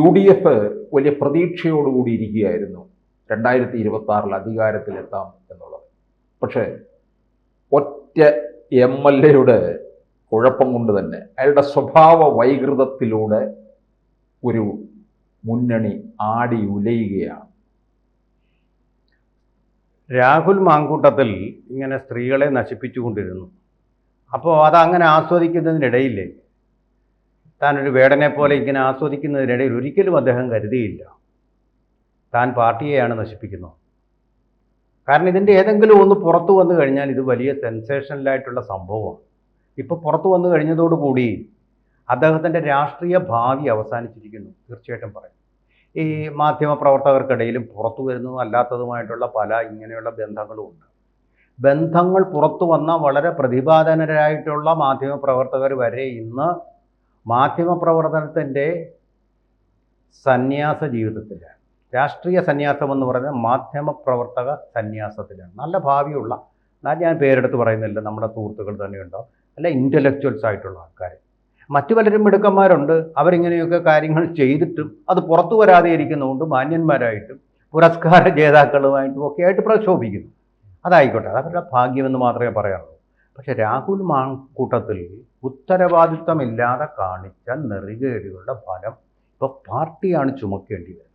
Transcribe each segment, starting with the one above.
UDF വലിയ പ്രതീക്ഷയോടുകൂടി ഇരിക്കുകയായിരുന്നു 2026 അധികാരത്തിലെത്താം എന്നുള്ളത്. പക്ഷേ ഒറ്റ MLA കുഴപ്പം കൊണ്ട് തന്നെ അയാളുടെ സ്വഭാവ വൈകൃതത്തിലൂടെ ഒരു മുന്നണി ആടി ഉലയുകയാണ്. രാഹുൽ മാങ്കൂട്ടത്തിൽ ഇങ്ങനെ സ്ത്രീകളെ നശിപ്പിച്ചുകൊണ്ടിരുന്നു. അപ്പോൾ അതങ്ങനെ ആസ്വദിക്കുന്നതിനിടയിൽ, താനൊരു വേടനെ പോലെ ഇങ്ങനെ ആസ്വദിക്കുന്നതിനിടയിൽ ഒരിക്കലും അദ്ദേഹം കരുതിയില്ല താൻ പാർട്ടിയെയാണ് നശിപ്പിക്കുന്നത്. കാരണം ഇതിൻ്റെ ഏതെങ്കിലും ഒന്ന് പുറത്തു വന്നു കഴിഞ്ഞാൽ ഇത് വലിയ സെൻസേഷണലായിട്ടുള്ള സംഭവമാണ്. ഇപ്പോൾ പുറത്തു വന്നു കഴിഞ്ഞതോടുകൂടി അദ്ദേഹത്തിൻ്റെ രാഷ്ട്രീയ ഭാവി അവസാനിച്ചിരിക്കുന്നു തീർച്ചയായിട്ടും പറയാം. ഈ മാധ്യമപ്രവർത്തകർക്കിടയിലും പുറത്തു വരുന്നതും അല്ലാത്തതുമായിട്ടുള്ള പല ഇങ്ങനെയുള്ള ബന്ധങ്ങളുമുണ്ട്. ബന്ധങ്ങൾ പുറത്തു വന്ന വളരെ പ്രതിഭാധനരായിട്ടുള്ള മാധ്യമപ്രവർത്തകർ വരെ ഇന്ന് മാധ്യമപ്രവർത്തനത്തിൻ്റെ സന്യാസ ജീവിതത്തിലാണ്. രാഷ്ട്രീയ സന്യാസം എന്ന് പറയുന്നത് മാധ്യമപ്രവർത്തക സന്യാസത്തിലാണ്. നല്ല ഭാവിയുള്ള, ഞാൻ പേരെടുത്ത് പറയുന്നില്ല, നമ്മുടെ സുഹൃത്തുക്കൾ തന്നെയുണ്ടോ, അല്ല ഇൻ്റലക്ച്വൽസ് ആയിട്ടുള്ള ആൾക്കാർ. മറ്റു പലരും മിടുക്കന്മാരുണ്ട്, അവരിങ്ങനെയൊക്കെ കാര്യങ്ങൾ ചെയ്തിട്ടും അത് പുറത്തു വരാതെ ഇരിക്കുന്നതുകൊണ്ട് മാന്യന്മാരായിട്ടും പുരസ്കാര ജേതാക്കളുമായിട്ടും ഒക്കെ ആയിട്ട് പ്രക്ഷോഭിക്കുന്നു. അതായിക്കോട്ടെ, അതവരുടെ ഭാഗ്യമെന്ന് മാത്രമേ പറയാറുള്ളൂ. പക്ഷെ രാഹുൽ മാങ്കൂട്ടത്തിൽ ഉത്തരവാദിത്തമില്ലാതെ കാണിച്ച നെറികേടുകളുടെ ഫലം ഇപ്പോൾ പാർട്ടിയാണ് ചുമക്കേണ്ടി വരുന്നത്.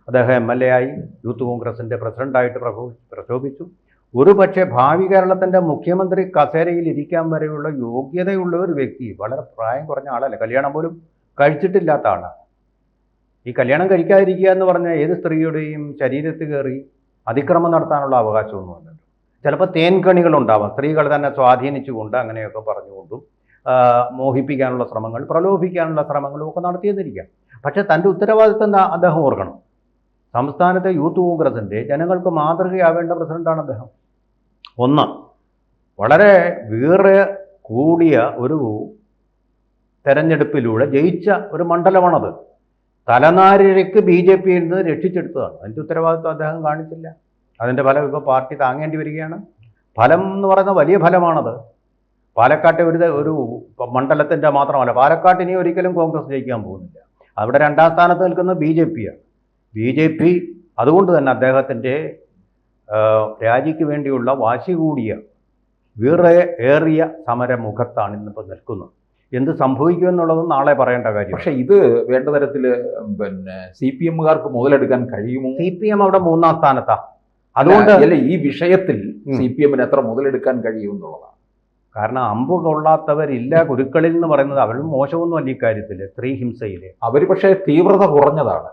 അദ്ദേഹം MLA ആയി, യൂത്ത് കോൺഗ്രസിൻ്റെ പ്രസിഡൻ്റായിട്ട് പ്രക്ഷോഭിച്ചു. ഒരുപക്ഷെ ഭാവി കേരളത്തിൻ്റെ മുഖ്യമന്ത്രി കസേരയിൽ ഇരിക്കാൻ വരെയുള്ള യോഗ്യതയുള്ള ഒരു വ്യക്തി, വളരെ പ്രായം കുറഞ്ഞ ആളല്ല, കല്യാണം പോലും കഴിച്ചിട്ടില്ലാത്ത ആളാണ്. ഈ കല്യാണം കഴിക്കാതിരിക്കുക എന്ന് പറഞ്ഞാൽ ഏത് സ്ത്രീയുടെയും ശരീരത്തിൽ കയറി അതിക്രമം നടത്താനുള്ള അവകാശമൊന്നുമല്ലല്ലോ. ചിലപ്പോൾ തേൻകണികളുണ്ടാവാം, സ്ത്രീകൾ തന്നെ സ്വാധീനിച്ചുകൊണ്ട് അങ്ങനെയൊക്കെ പറഞ്ഞുകൊണ്ടും മോഹിപ്പിക്കാനുള്ള ശ്രമങ്ങൾ, പ്രലോഭിക്കാനുള്ള ശ്രമങ്ങളും ഒക്കെ നടത്തിയെന്നിരിക്കാം. പക്ഷേ തൻ്റെ ഉത്തരവാദിത്വം എന്താ അദ്ദേഹം ഓർക്കണം. സംസ്ഥാനത്തെ യൂത്ത് കോൺഗ്രസിൻ്റെ ജനങ്ങൾക്ക് മാതൃകയാവേണ്ട പ്രസിഡന്റാണ് അദ്ദേഹം. ഒന്ന്, വളരെ വീറെ കൂടിയ ഒരു തെരഞ്ഞെടുപ്പിലൂടെ ജയിച്ച ഒരു മണ്ഡലമാണത്. തലനാരിഴയ്ക്ക് BJPയിൽ നിന്ന് രക്ഷിച്ചെടുത്തതാണ്. അതിൻ്റെ ഉത്തരവാദിത്വം അദ്ദേഹം കാണിച്ചില്ല. അതിൻ്റെ ഫലം ഇപ്പോൾ പാർട്ടി താങ്ങേണ്ടി വരികയാണ്. ഫലം എന്ന് പറയുന്ന വലിയ ഫലമാണത്. പാലക്കാട്ടെ ഒരു മണ്ഡലത്തിൻ്റെ മാത്രമല്ല, പാലക്കാട്ട് ഇനി ഒരിക്കലും കോൺഗ്രസ് ജയിക്കാൻ പോകുന്നില്ല. അവിടെ രണ്ടാം സ്ഥാനത്ത് നിൽക്കുന്നത് BJPയാണ്. BJP അതുകൊണ്ട് തന്നെ അദ്ദേഹത്തിൻ്റെ രാജിക്ക് വേണ്ടിയുള്ള വാശി കൂടിയ ഏറിയ സമരമുഖത്താണ് ഇന്നിപ്പോൾ നിൽക്കുന്നത്. എന്ത് സംഭവിക്കുമെന്നുള്ളതും നാളെ പറയേണ്ട കാര്യം. പക്ഷേ ഇത് വേണ്ട തരത്തിൽ CPM-കാർക്ക് മുതലെടുക്കാൻ കഴിയുമോ? CPM അവിടെ 3-ാം സ്ഥാനത്താണ്. അതുകൊണ്ട് അല്ല, ഈ വിഷയത്തിൽ CPM-ന് എത്ര മുതലെടുക്കാൻ കഴിയുമെന്നുള്ളതാണ്. കാരണം അമ്പ് കൊള്ളാത്തവരില്ല കുരുക്കളിൽ എന്ന് പറയുന്നത് അവരും മോശമൊന്നുമല്ല ഇക്കാര്യത്തിൽ. സ്ത്രീ ഹിംസയിൽ അവർ പക്ഷേ തീവ്രത കുറഞ്ഞതാണ്.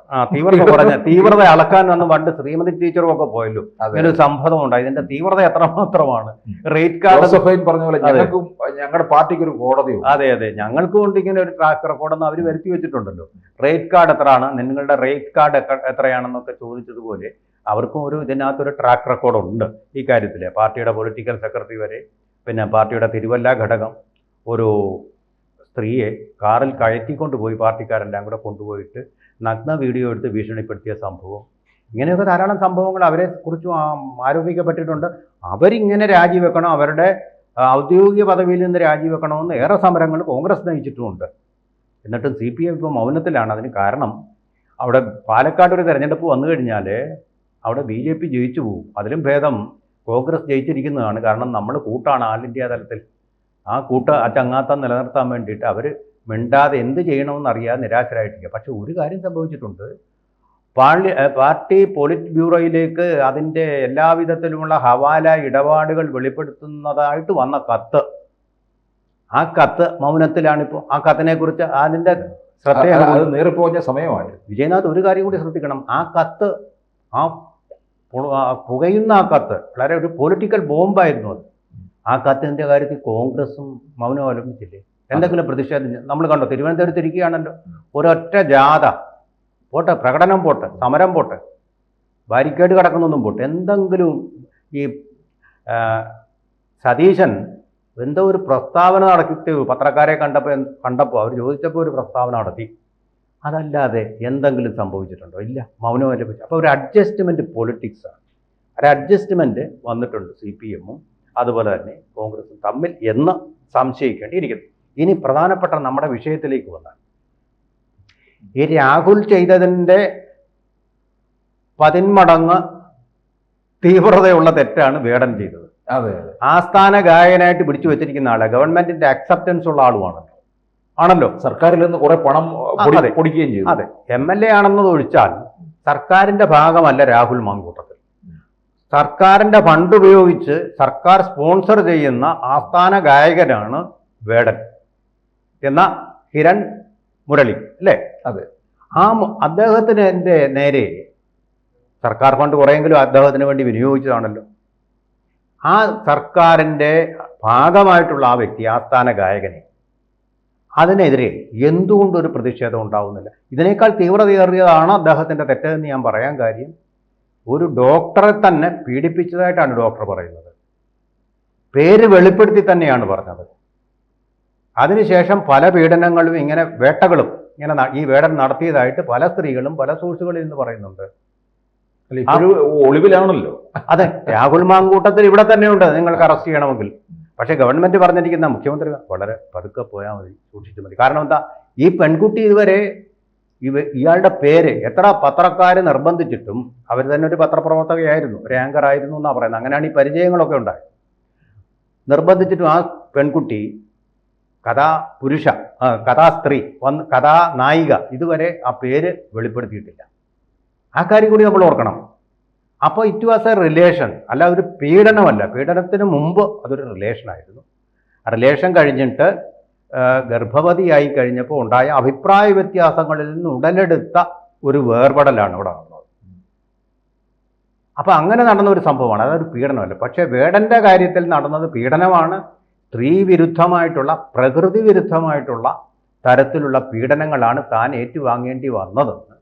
തീവ്രത അളക്കാൻ വന്ന് പണ്ട് ശ്രീമതി ടീച്ചറും ഒക്കെ പോയല്ലോ, അങ്ങനൊരു സംഭവം ഉണ്ടായി. ഇതിന്റെ തീവ്രത എത്രമാത്രമാണ്. റേറ്റ് കാർഡ് പറഞ്ഞ പോലെ ഞങ്ങളുടെ പാർട്ടിക്ക് ഒരു കോടതിയുണ്ട്. അതെ, ഞങ്ങൾക്ക് കൊണ്ട് ഇങ്ങനെ ഒരു ട്രാക്ക് റെക്കോർഡൊന്നും അവർ വരുത്തി വെച്ചിട്ടുണ്ടല്ലോ. റേറ്റ് കാർഡ് എത്രയാണ്, നിങ്ങളുടെ റേറ്റ് കാർഡ് എത്രയാണെന്നൊക്കെ ചോദിച്ചതുപോലെ അവർക്കും ഇതിനകത്തൊരു ട്രാക്ക് റെക്കോർഡുണ്ട് ഈ കാര്യത്തിൽ. പാർട്ടിയുടെ പൊളിറ്റിക്കൽ സെക്രട്ടറി വരെ, പിന്നെ പാർട്ടിയുടെ തിരുവല്ല ഘടകം ഒരു സ്ത്രീയെ കാറിൽ കയറ്റിക്കൊണ്ടുപോയി പാർട്ടിക്കാരെല്ലാം കൂടെ കൊണ്ടുപോയിട്ട് നഗ്ന വീഡിയോ എടുത്ത് ഭീഷണിപ്പെടുത്തിയ സംഭവം, ഇങ്ങനെയൊക്കെ ധാരാളം സംഭവങ്ങൾ അവരെ കുറിച്ചും ആരോപിക്കപ്പെട്ടിട്ടുണ്ട്. അവരിങ്ങനെ രാജിവെക്കണം, അവരുടെ ഔദ്യോഗിക പദവിയിൽ നിന്ന് രാജിവെക്കണമെന്ന് ഏറെ സമരങ്ങൾ കോൺഗ്രസ് നയിച്ചിട്ടുമുണ്ട്. എന്നിട്ടും CPM ഇപ്പോൾ മൗനത്തിലാണ്. അതിന് കാരണം അവിടെ പാലക്കാട് ഒരു തെരഞ്ഞെടുപ്പ് വന്നു കഴിഞ്ഞാൽ അവിടെ BJP ജയിച്ചു പോകും. അതിലും ഭേദം കോൺഗ്രസ് ജയിച്ചിരിക്കുന്നതാണ്. കാരണം നമ്മൾ കൂട്ടാണ് ആൾ ഇന്ത്യ തലത്തിൽ. ആ ചങ്ങാത്തം നിലനിർത്താൻ വേണ്ടിയിട്ട് അവർ മിണ്ടാതെ എന്ത് ചെയ്യണമെന്ന് അറിയാതെ നിരാശരായിട്ടിരിക്കുക. പക്ഷെ ഒരു കാര്യം സംഭവിച്ചിട്ടുണ്ട്. പാർട്ടി പോളിറ്റ് ബ്യൂറോയിലേക്ക് അതിൻ്റെ എല്ലാവിധത്തിലുമുള്ള ഹവാല ഇടപാടുകൾ വെളിപ്പെടുത്തുന്നതായിട്ട് വന്ന കത്ത്, ആ കത്ത് മൗനത്തിലാണിപ്പോൾ. ആ കത്തിനെക്കുറിച്ച് അതിൻ്റെ ശ്രദ്ധ നേറിപ്പോഞ്ഞ സമയമാണ്. വിജയനാഥ് ഒരു കാര്യം കൂടി ശ്രദ്ധിക്കണം. ആ കത്ത്, ആ പുകയുന്ന ആ കത്ത് വളരെ ഒരു പൊളിറ്റിക്കൽ ബോംബായിരുന്നു അത്. ആ കത്തിൻ്റെ കാര്യത്തിൽ കോൺഗ്രസും മൗനം അവലംബിച്ചില്ലേ? എന്തെങ്കിലും പ്രതിഷേധം നമ്മൾ കണ്ടോ? തിരുവനന്തപുരത്ത് ഇരിക്കുകയാണല്ലോ, ഒരൊറ്റ ജാഥ പോട്ടെ, പ്രകടനം പോട്ടെ, സമരം പോട്ടെ, ബാരിക്കേഡ് കിടക്കുന്നൊന്നും പോട്ടെ, എന്തെങ്കിലും ഈ സതീശൻ എന്തോ ഒരു പ്രസ്താവന നടത്തി പത്രക്കാരെ കണ്ടപ്പോൾ അവർ ചോദിച്ചപ്പോൾ ഒരു പ്രസ്താവന നടത്തി. അതല്ലാതെ എന്തെങ്കിലും സംഭവിച്ചിട്ടുണ്ടോ? ഇല്ല, മൗനം ലഭിച്ചു. അപ്പോൾ ഒരു അഡ്ജസ്റ്റ്മെൻറ്റ് പൊളിറ്റിക്സാണ്. ഒരു അഡ്ജസ്റ്റ്മെൻറ്റ് വന്നിട്ടുണ്ട് CPM-ഉം അതുപോലെ തന്നെ കോൺഗ്രസും തമ്മിൽ എന്ന് സംശയിക്കേണ്ടിയിരിക്കുന്നു. ഇനി പ്രധാനപ്പെട്ട നമ്മുടെ വിഷയത്തിലേക്ക് വന്നാൽ, ഈ രാഹുൽ ചെയ്തതിൻ്റെ 10 മടങ്ങ് തീവ്രതയുള്ള തെറ്റാണ് വേടൻ ചെയ്തത്. അതെ, ആസ്ഥാന ഗായകനായിട്ട് പിടിച്ചു വെച്ചിരിക്കുന്ന ആളെ ഗവൺമെന്റിന്റെ അക്സെപ്റ്റൻസ് ഉള്ള ആണല്ലോ. സർക്കാരിൽ നിന്ന് കുറെ പണം അതെ. പൊടിക്കുകയും ചെയ്തു. അതെ, MLA ആണെന്നത് ഒഴിച്ചാൽ സർക്കാരിന്റെ ഭാഗമല്ല രാഹുൽ മാങ്കൂട്ടത്തിൽ. സർക്കാരിന്റെ ഫണ്ട് ഉപയോഗിച്ച് സർക്കാർ സ്പോൺസർ ചെയ്യുന്ന ആസ്ഥാന ഗായകനാണ് വേടൻ എന്ന കിരൺ മുരളി, അല്ലേ? അതെ. അദ്ദേഹത്തിന് എൻ്റെ നേരെ സർക്കാർ ഫണ്ട് കുറെയെങ്കിലും അദ്ദേഹത്തിന് വേണ്ടി വിനിയോഗിച്ചതാണല്ലോ. ആ സർക്കാരിൻ്റെ ഭാഗമായിട്ടുള്ള ആ വ്യക്തി, ആസ്ഥാന ഗായകനെ, അതിനെതിരെ എന്തുകൊണ്ടൊരു പ്രതിഷേധം ഉണ്ടാവുന്നില്ല? ഇതിനേക്കാൾ തീവ്രതയേറിയതാണ് അദ്ദേഹത്തിൻ്റെ തെറ്റെന്ന് ഞാൻ പറയാൻ കാര്യം, ഒരു ഡോക്ടറെ തന്നെ പീഡിപ്പിച്ചതായിട്ടാണ് ഡോക്ടർ പറയുന്നത്. പേര് വെളിപ്പെടുത്തി തന്നെയാണ് പറഞ്ഞത്. അതിനുശേഷം പല പീഡനങ്ങളും ഇങ്ങനെ വേട്ടകളും ഇങ്ങനെ ഈ വേടൻ നടത്തിയതായിട്ട് പല സ്ത്രീകളും പല സോഴ്സുകളിൽ നിന്ന് പറയുന്നുണ്ട്. ഒളിവിലാണല്ലോ. അതെ, രാഹുൽ മാങ്കൂട്ടത്തിൽ ഇവിടെ തന്നെയുണ്ട്, നിങ്ങൾക്ക് അറസ്റ്റ് ചെയ്യണമെങ്കിൽ. പക്ഷേ ഗവൺമെന്റ് പറഞ്ഞിരിക്കുന്ന മുഖ്യമന്ത്രി വളരെ പതുക്കെ പോയാൽ മതി, സൂക്ഷിച്ചു മതി. കാരണം എന്താ, ഈ പെൺകുട്ടി ഇതുവരെ ഇയാളുടെ പേര് എത്ര പത്രക്കാർ നിർബന്ധിച്ചിട്ടും, അവർ തന്നെ ഒരു പത്രപ്രവർത്തകയായിരുന്നു, ഒരു ആങ്കർ ആയിരുന്നു എന്നാണ് പറയുന്നത്. അങ്ങനെയാണ് ഈ പരിചയങ്ങളൊക്കെ ഉണ്ടായത്. നിർബന്ധിച്ചിട്ടും ആ പെൺകുട്ടി കഥാസ്ത്രീ കഥാനായിക ഇതുവരെ ആ പേര് വെളിപ്പെടുത്തിയിട്ടില്ല. ആ കാര്യം കൂടി നമ്മൾ ഓർക്കണം. അപ്പോൾ ഇറ്റ് വാസ് എ റിലേഷൻ, അല്ല ഒരു പീഡനമല്ല. പീഡനത്തിന് മുമ്പ് അതൊരു റിലേഷനായിരുന്നു. ആ റിലേഷൻ കഴിഞ്ഞിട്ട് ഗർഭവതിയായി കഴിഞ്ഞപ്പോൾ ഉണ്ടായ അഭിപ്രായ വ്യത്യാസങ്ങളിൽ നിന്ന് ഉടലെടുത്ത ഒരു വേർപെടലാണ് ഇവിടെ നടന്നത്. അപ്പം അങ്ങനെ നടന്ന ഒരു സംഭവമാണ്, അതൊരു പീഡനമല്ല. പക്ഷേ വേടൻ്റെ കാര്യത്തിൽ നടന്നത് പീഡനമാണ്. സ്ത്രീ വിരുദ്ധമായിട്ടുള്ള, പ്രകൃതി വിരുദ്ധമായിട്ടുള്ള തരത്തിലുള്ള പീഡനങ്ങളാണ് താൻ ഏറ്റുവാങ്ങേണ്ടി വന്നതെന്ന്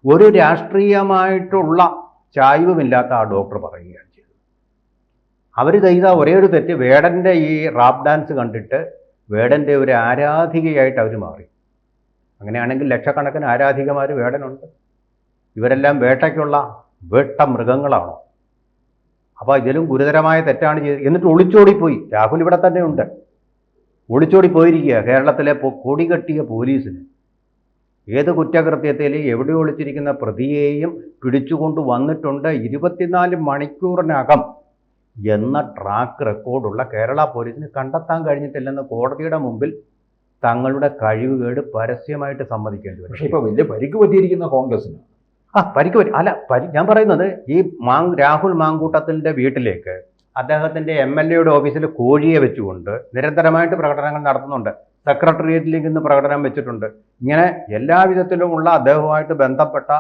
ഒരു രാഷ്ട്രീയമായിട്ടുള്ള ചായ്വുമില്ലാത്ത ആ ഡോക്ടർ പറയുകയാണ് ചെയ്തത്. അവർ ചെയ്ത ഒരേ ഒരു തെറ്റ്, വേടൻ്റെ ഈ റാപ്പ് ഡാൻസ് കണ്ടിട്ട് വേടൻ്റെ ഒരു ആരാധികയായിട്ട് അവർ മാറി. അങ്ങനെയാണെങ്കിൽ ലക്ഷക്കണക്കിന് ആരാധികമാർ വേടനുണ്ട്. ഇവരെല്ലാം വേട്ടയ്ക്കുള്ള വേട്ട മൃഗങ്ങളാണോ? അപ്പോൾ ഇതിലും ഗുരുതരമായ തെറ്റാണ് ചെയ്തത്. എന്നിട്ട് ഒളിച്ചോടിപ്പോയി. രാഹുൽ ഇവിടെ തന്നെ ഉണ്ട്, ഒളിച്ചോടി പോയിരിക്കുക. കേരളത്തിലെ കൊടികെട്ടിയ പോലീസിന് ഏത് കുറ്റകൃത്യത്തിൽ എവിടെ ഒളിച്ചിരിക്കുന്ന പ്രതിയെയും പിടിച്ചുകൊണ്ട് വന്നിട്ടുണ്ട് 24 മണിക്കൂറിനകം എന്ന ട്രാക്ക് റെക്കോർഡുള്ള കേരള പോലീസിന് കണ്ടെത്താൻ കഴിഞ്ഞിട്ടില്ലെന്ന് കോടതിയുടെ മുമ്പിൽ തങ്ങളുടെ കഴിവുകേട് പരസ്യമായിട്ട് സമ്മതിക്കേണ്ടി വരും. പക്ഷേ ഇപ്പോൾ വലിയ പരിക്ക് പറ്റിയിരിക്കുന്ന കോൺഗ്രസിന് പരിക്ക് പറ്റി അല്ല, ഞാൻ പറയുന്നത് ഈ രാഹുൽ മാങ്കൂട്ടത്തിൻ്റെ വീട്ടിലേക്ക് അദ്ദേഹത്തിൻ്റെ MLAയുടെ ഓഫീസിൽ കോഴിയെ വെച്ചുകൊണ്ട് നിരന്തരമായിട്ട് പ്രകടനങ്ങൾ നടത്തുന്നുണ്ട്. സെക്രട്ടേറിയറ്റിലേക്ക് ഇന്ന് പ്രകടനം വെച്ചിട്ടുണ്ട്. ഇങ്ങനെ എല്ലാ വിധത്തിലുമുള്ള അദ്ദേഹവുമായിട്ട് ബന്ധപ്പെട്ട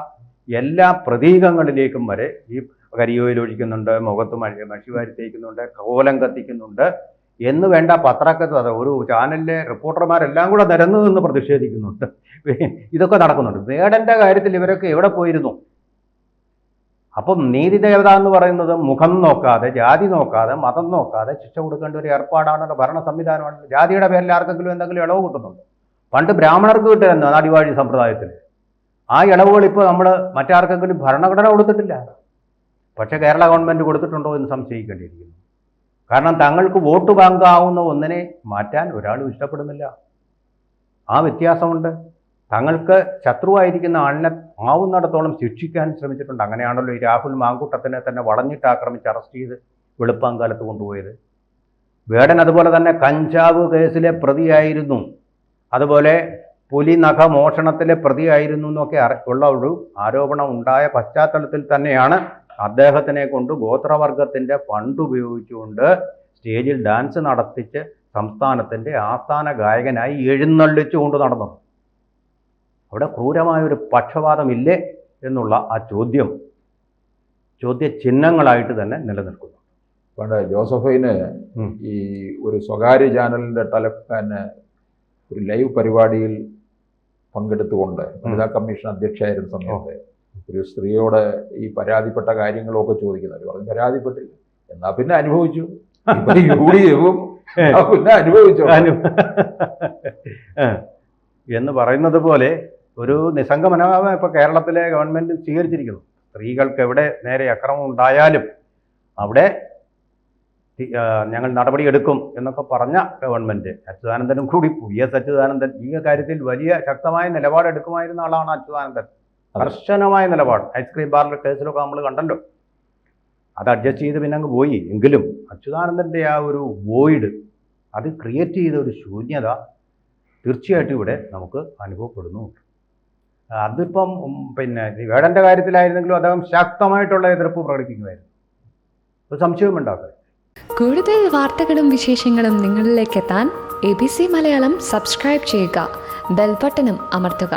എല്ലാ പ്രതീകങ്ങളിലേക്കും വരെ ഈ കരിയോയിൽ ഒഴിക്കുന്നുണ്ട്, മുഖത്ത് മഷിവാരി തേക്കുന്നുണ്ട്, കോലം കത്തിക്കുന്നുണ്ട് എന്ന് വേണ്ട പത്രക്കത്ത് ഒരു ചാനലിലെ റിപ്പോർട്ടർമാരെല്ലാം കൂടെ നിരന്നു നിന്ന് പ്രതിഷേധിക്കുന്നുണ്ട്. ഇതൊക്കെ നടക്കുന്നുണ്ട്. വേടൻ്റെ കാര്യത്തിൽ ഇവരൊക്കെ എവിടെ പോയിരുന്നു? അപ്പം നീതിദേവത എന്ന് പറയുന്നത് മുഖം നോക്കാതെ, ജാതി നോക്കാതെ, മതം നോക്കാതെ ശിക്ഷ കൊടുക്കേണ്ട ഒരു ഏർപ്പാടാണല്ലോ, ഭരണ സംവിധാനമാണ്. ജാതിയുടെ പേരിൽ ആർക്കെങ്കിലും എന്തെങ്കിലും ഇളവ് കിട്ടുന്നുണ്ട്. പണ്ട് ബ്രാഹ്മണർക്ക് കിട്ടുമായിരുന്നു നാടിവാഴി സമ്പ്രദായത്തിൽ. ആ ഇളവുകൾ ഇപ്പോൾ നമ്മൾ മറ്റാർക്കെങ്കിലും ഭരണഘടന കൊടുത്തിട്ടില്ല. പക്ഷേ കേരള ഗവൺമെൻറ് കൊടുത്തിട്ടുണ്ടോ എന്ന് സംശയിക്കേണ്ടിയിരിക്കുന്നു. കാരണം തങ്ങൾക്ക് വോട്ട് ബാങ്കാവുന്ന ഒന്നിനെ മാറ്റാൻ ഒരാളും ഇഷ്ടപ്പെടുന്നില്ല. ആ വ്യത്യാസമുണ്ട്. തങ്ങൾക്ക് ശത്രുവായിരിക്കുന്ന ആളിനെ ആവുന്നിടത്തോളം ശിക്ഷിക്കാൻ ശ്രമിച്ചിട്ടുണ്ട്. അങ്ങനെയാണല്ലോ ഈ രാഹുൽ മാങ്കൂട്ടത്തിനെ തന്നെ വളഞ്ഞിട്ട് ആക്രമിച്ച് അറസ്റ്റ് ചെയ്ത് വെളുപ്പാങ്കാലത്ത് കൊണ്ടുപോയത്. വേടൻ അതുപോലെ തന്നെ കഞ്ചാവ് കേസിലെ പ്രതിയായിരുന്നു, അതുപോലെ പുലി നഖ മോഷണത്തിലെ പ്രതിയായിരുന്നു എന്നൊക്കെ ഉള്ള ഒരു ആരോപണം ഉണ്ടായ പശ്ചാത്തലത്തിൽ തന്നെയാണ് അദ്ദേഹത്തിനെ കൊണ്ട് ഗോത്രവർഗത്തിൻ്റെ ഫണ്ട് ഉപയോഗിച്ചുകൊണ്ട് സ്റ്റേജിൽ ഡാൻസ് നടത്തിച്ച് സംസ്ഥാനത്തിൻ്റെ ആസ്ഥാന ഗായകനായി എഴുന്നള്ളിച്ചുകൊണ്ട് നടന്നത്. അവിടെ ക്രൂരമായൊരു പക്ഷപാതമില്ലേ എന്നുള്ള ആ ചോദ്യചിഹ്നങ്ങളായിട്ട് തന്നെ നിലനിൽക്കുന്നു. പണ്ട് ജോസഫൈന് ഈ ഒരു സ്വകാര്യ ചാനലിൻ്റെ ഒരു ലൈവ് പരിപാടിയിൽ പങ്കെടുത്തുകൊണ്ട് വനിതാ കമ്മീഷൻ അധ്യക്ഷയായിരുന്ന സമയത്ത് ഒരു സ്ത്രീയോട് ഈ പരാതിപ്പെട്ട കാര്യങ്ങളൊക്കെ ചോദിക്കുന്നത് പറഞ്ഞു. പരാതിപ്പെട്ടില്ല, എന്നാ പിന്നെ അനുഭവിച്ചു. പിന്നെ അനുഭവിച്ചു എന്ന് പറയുന്നത് പോലെ ഒരു നിസ്സംഗ മനോഭാവം ഇപ്പോൾ കേരളത്തിലെ ഗവൺമെൻറ് സ്വീകരിച്ചിരിക്കുന്നു. സ്ത്രീകൾക്ക് എവിടെ നേരെ അക്രമം ഉണ്ടായാലും അവിടെ ഞങ്ങൾ നടപടിയെടുക്കും എന്നൊക്കെ പറഞ്ഞ ഗവൺമെൻറ്, അച്യുതാനന്ദനും കൂടി VS അച്യുതാനന്ദൻ ഈ കാര്യത്തിൽ വലിയ ശക്തമായ നിലപാടെടുക്കുമായിരുന്ന ആളാണ് അച്യുതാനന്ദൻ. കർശനമായ നിലപാട്. ഐസ്ക്രീം പാർലർ കേസിലൊക്കെ നമ്മൾ കണ്ടല്ലോ. അത് അഡ്ജസ്റ്റ് ചെയ്ത് പിന്നെ അങ്ങ് പോയി. എങ്കിലും അച്യുതാനന്ദൻ്റെ ആ ഒരു വോയിഡ്, അത് ക്രിയേറ്റ് ചെയ്ത ഒരു ശൂന്യത തീർച്ചയായിട്ടും ഇവിടെ നമുക്ക് അനുഭവപ്പെടുന്നു. അതിപ്പം പിന്നെ വേടൻ്റെ കാര്യത്തിലായിരുന്നെങ്കിലും അദ്ദേഹം ശക്തമായിട്ടുള്ള എതിർപ്പ് പ്രകടിപ്പിക്കുമായിരുന്നു. ഒരു സംശയവും ഉണ്ടാക്കുക. കൂടുതൽ വാർത്തകളും വിശേഷങ്ങളും നിങ്ങളിലേക്ക് എത്താൻ ABC മലയാളം സബ്സ്ക്രൈബ് ചെയ്യുക, ബെൽ ബട്ടണും അമർത്തുക.